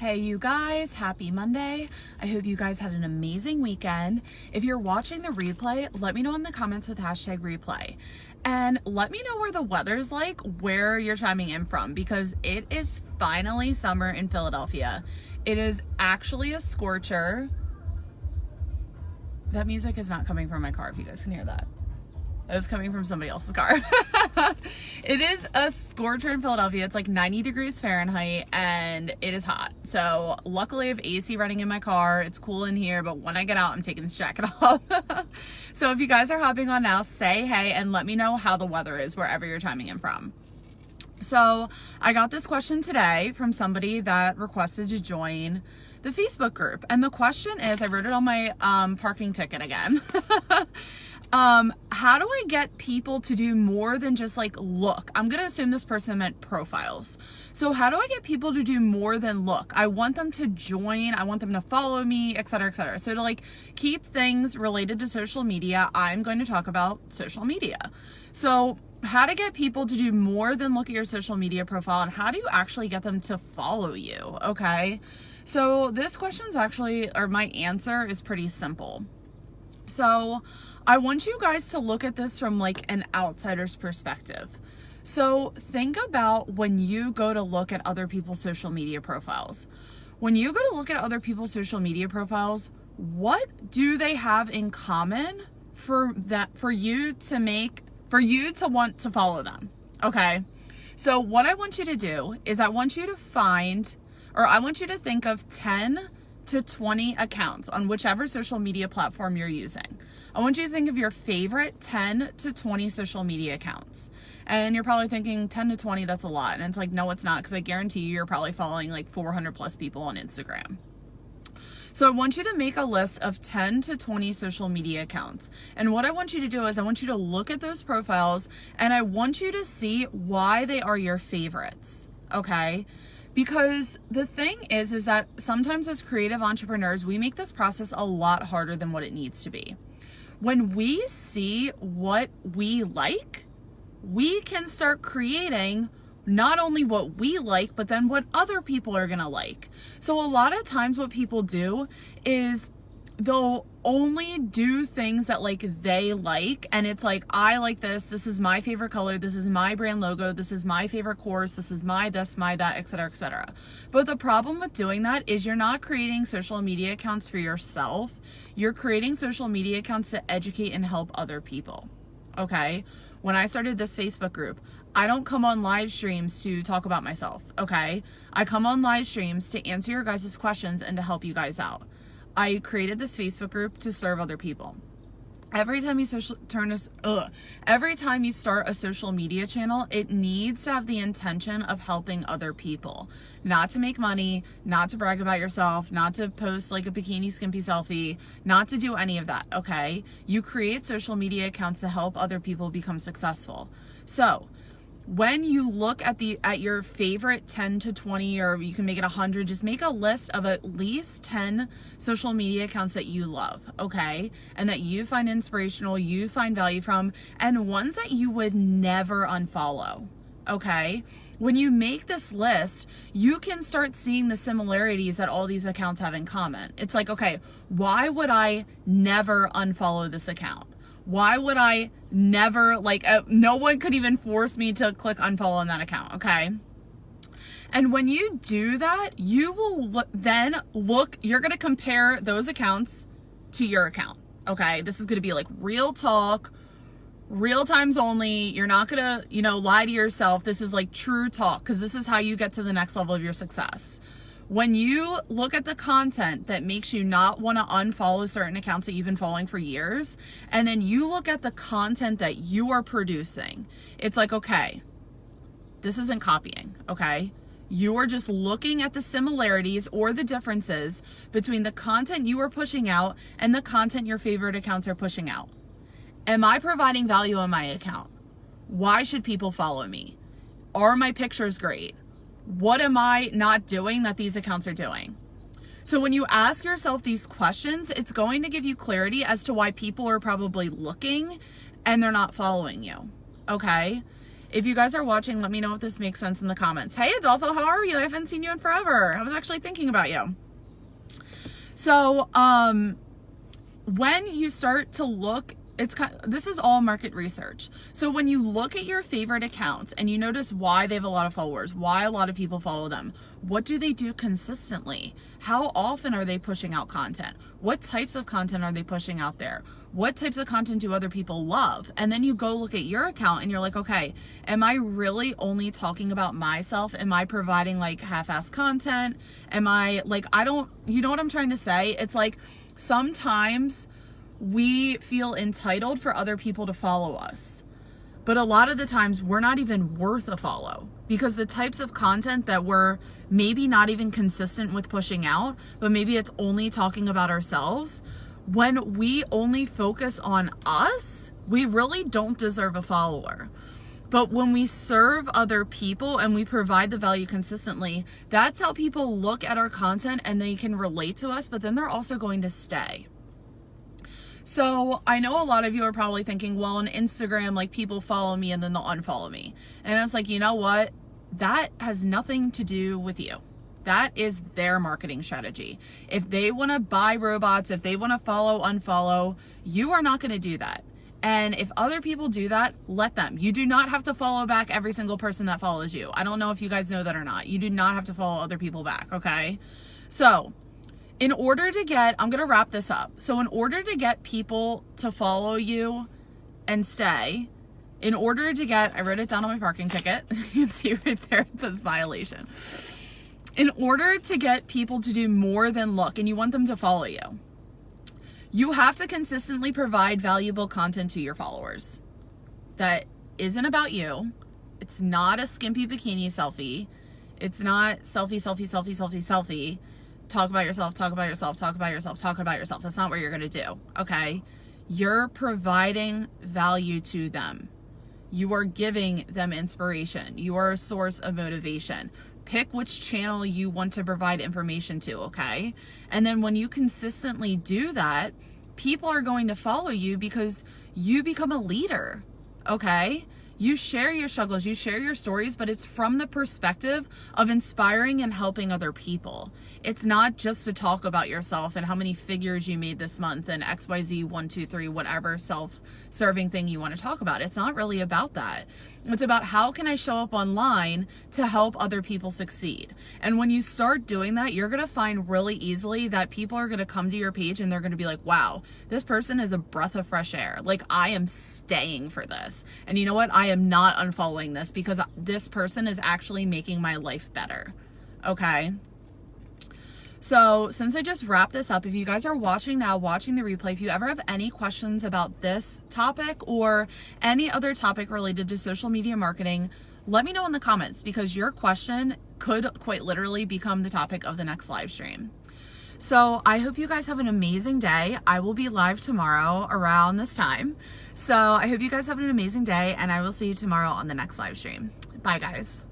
Hey you guys, happy Monday. I hope you guys had an amazing weekend. If you're watching the replay, let me know in the comments with hashtag replay. And let me know where the weather's like, where you're chiming in from, because it is finally summer in Philadelphia. It is actually a scorcher. That music is not coming from my car, if you guys can hear that. It's coming from somebody else's car. It is a scorcher in Philadelphia. It's like 90 degrees Fahrenheit and it is hot. So luckily I have AC running in my car. It's cool in here, but when I get out, I'm taking this jacket off. So if you guys are hopping on now, say hey and let me know how the weather is wherever you're chiming in from. So I got this question today from somebody that requested to join the Facebook group. And the question is, I wrote it on my parking ticket again. How do I get people to do more than just like look? I'm going to assume this person meant profiles. So how do I get people to do more than look? I want them to join. I want them to follow me, etc., etc. So to like keep things related to social media, I'm going to talk about social media. So how to get people to do more than look at your social media profile, and how do you actually get them to follow you? Okay. So this question's actually, or my answer is pretty simple. So I want you guys to look at this from like an outsider's perspective. So think about when you go to look at other people's social media profiles. When you go to look at other people's social media profiles, what do they have in common for you to want to follow them? Okay. So what I want you to do is I want you to think of 10 to 20 accounts on whichever social media platform you're using. I want you to think of your favorite 10 to 20 social media accounts. And you're probably thinking 10 to 20, that's a lot. And it's like, no, it's not, because I guarantee you're probably following like 400 plus people on Instagram. So I want you to make a list of 10 to 20 social media accounts. And what I want you to do is I want you to look at those profiles and I want you to see why they are your favorites. Okay? Because the thing is that sometimes as creative entrepreneurs, we make this process a lot harder than what it needs to be. When we see what we like, we can start creating not only what we like, but then what other people are gonna like. So a lot of times what people do is they'll only do things that like they like, and it's like, I like this is my favorite color, this is my brand logo, this is my favorite course, this is my this, my that, etc., etc. But the problem with doing that is you're not creating social media accounts for yourself. You're creating social media accounts to educate and help other people. Okay? When I started this Facebook group, I don't come on live streams to talk about myself. Okay? I come on live streams to answer your guys' questions and to help you guys out. I created this Facebook group to serve other people. Every time you start a social media channel, it needs to have the intention of helping other people, not to make money, not to brag about yourself, not to post like a bikini skimpy selfie, not to do any of that. Okay. You create social media accounts to help other people become successful. So when you look at your favorite 10 to 20, or you can make it 100, just make a list of at least 10 social media accounts that you love, okay? And that you find inspirational, you find value from, and ones that you would never unfollow, okay? When you make this list, you can start seeing the similarities that all these accounts have in common. It's like, okay, why would I never unfollow this account? Why would I never, no one could even force me to click unfollow on that account, okay? And when you do that, you will you're going to compare those accounts to your account, okay? This is going to be like real talk, real times only. You're not going to, lie to yourself. This is like true talk, because this is how you get to the next level of your success. When you look at the content that makes you not want to unfollow certain accounts that you've been following for years, and then you look at the content that you are producing, it's like, okay, this isn't copying, okay? You are just looking at the similarities or the differences between the content you are pushing out and the content your favorite accounts are pushing out. Am I providing value on my account? Why should people follow me? Are my pictures great? What am I not doing that these accounts are doing? So when you ask yourself these questions, it's going to give you clarity as to why people are probably looking and they're not following you, okay? If you guys are watching, let me know if this makes sense in the comments. Hey Adolfo, how are you? I haven't seen you in forever. I was actually thinking about you. So, when you start to look, this is all market research. So when you look at your favorite accounts and you notice why they have a lot of followers, why a lot of people follow them, what do they do consistently? How often are they pushing out content? What types of content are they pushing out there? What types of content do other people love? And then you go look at your account and you're like, okay, am I really only talking about myself? Am I providing like half-assed content? Am I like, you know what I'm trying to say? It's like sometimes we feel entitled for other people to follow us. But a lot of the times we're not even worth a follow, because the types of content that we're maybe not even consistent with pushing out, but maybe it's only talking about ourselves. When we only focus on us, we really don't deserve a follower. But when we serve other people and we provide the value consistently, that's how people look at our content and they can relate to us, but then they're also going to stay. So I know a lot of you are probably thinking, well, on Instagram, like people follow me and then they'll unfollow me. And it's like, you know what? That has nothing to do with you. That is their marketing strategy. If they want to buy robots, if they want to follow, unfollow, you are not going to do that. And if other people do that, let them. You do not have to follow back every single person that follows you. I don't know if you guys know that or not. You do not have to follow other people back, okay? So in order to get, I'm going to wrap this up. So in order to get people to follow you and stay, in order to get, I wrote it down on my parking ticket. You can see right there, it says violation. In order to get people to do more than look, and you want them to follow you, you have to consistently provide valuable content to your followers that isn't about you. It's not a skimpy bikini selfie. It's not selfie, selfie, selfie, selfie, selfie. Talk about yourself, talk about yourself, talk about yourself, talk about yourself. That's not what you're going to do, okay? You're providing value to them. You are giving them inspiration. You are a source of motivation. Pick which channel you want to provide information to, okay? And then when you consistently do that, people are going to follow you because you become a leader, okay? You share your struggles, you share your stories, but it's from the perspective of inspiring and helping other people. It's not just to talk about yourself and how many figures you made this month and XYZ 1, 2, 3, whatever self-serving thing you want to talk about. It's not really about that. It's about how can I show up online to help other people succeed. And when you start doing that, you're going to find really easily that people are going to come to your page and they're going to be like, wow, this person is a breath of fresh air. Like, I am staying for this. And you know what? I am not unfollowing this because this person is actually making my life better. Okay? So since I just wrapped this up, if you guys are watching now, watching the replay, if you ever have any questions about this topic or any other topic related to social media marketing, let me know in the comments, because your question could quite literally become the topic of the next live stream. So I hope you guys have an amazing day. I will be live tomorrow around this time. So I hope you guys have an amazing day, and I will see you tomorrow on the next live stream. Bye, guys.